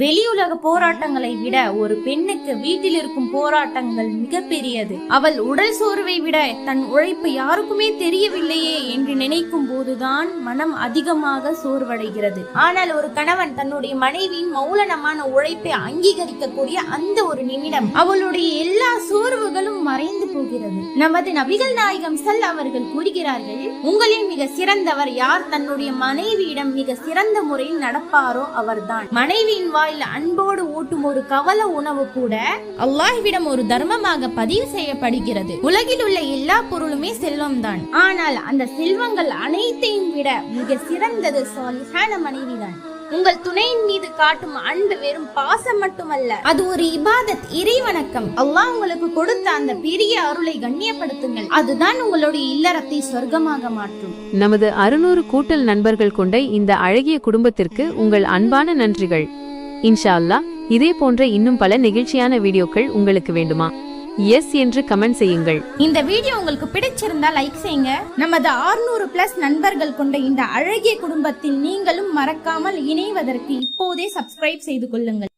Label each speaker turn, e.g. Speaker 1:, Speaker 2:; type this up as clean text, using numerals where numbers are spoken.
Speaker 1: வெளியுலக போராட்டங்களை விட ஒரு பெண்ணுக்கு வீட்டில் இருக்கும் போராட்டங்கள் மிக பெரியது. அவள் உடல் சோர்வை விட தன் உழைப்பு யாருக்குமே தெரியவில்லையே என்று நினைக்கும் போதுதான் மனம் அதிகமாக சோர்வடைகிறது. ஆனால் ஒரு கணவன் தன்னுடைய மனைவியின் மௌனமான உழைப்பை அங்கீகரிக்கக்கூடிய அந்த ஒரு நிமிடம் அவளுடைய எல்லா சோர்வுகளும் மறைந்து போகிறது. நமது நபிகள் நாயகம் அவர்கள் கூறுகிறார்கள், உங்களில் மிக சிறந்தவர் யார் தன்னுடைய மனைவியிடம் மிக சிறந்த முறையில் நடப்பாரோ அவர்தான். மனைவியின் அன்போடு ஊட்டும் ஒரு கவல உணவு கூட அல்லாஹ்விடம் ஒரு தர்மமாக பதிவு செய்யப்படுகிறது. உலகில் உள்ள எல்லா பொருளுமே செல்வம் தான். ஆனால் அந்த செல்வங்கள் அனைத்தையும் விட மிக சிறந்தது சாலிஹான மனைவிதான். உங்கள் துணையின் மீது காட்டும் அன்பு வெறும் பாசம் மட்டுமல்ல, அது ஒரு இபாதத், இறைவணக்கம். அல்லாஹ் உங்களுக்கு கொடுத்த அந்த பெரிய அருளை கண்ணியப்படுத்துங்கள். அதுதான் உங்களுடைய இல்லறத்தை சொர்க்கமாக மாற்றும்.
Speaker 2: நமது 600 கூட்டல் நண்பர்கள் கொண்ட இந்த அழகிய குடும்பத்திற்கு உங்கள் அன்பான நன்றிகள். இன்ஷா அல்லாஹ் இதே போன்ற இன்னும் பல நெகிழ்ச்சியான வீடியோக்கள் உங்களுக்கு வேண்டுமா? எஸ் என்று கமெண்ட் செய்யுங்கள்.
Speaker 1: இந்த வீடியோ உங்களுக்கு பிடிச்சிருந்தா லைக் செய்யுங்க. நமது 600+ நண்பர்கள் கொண்ட இந்த அழகிய குடும்பத்தில் நீங்களும் மறக்காமல் இணைவதற்கு இப்போதே சப்ஸ்கிரைப் செய்து கொள்ளுங்கள்.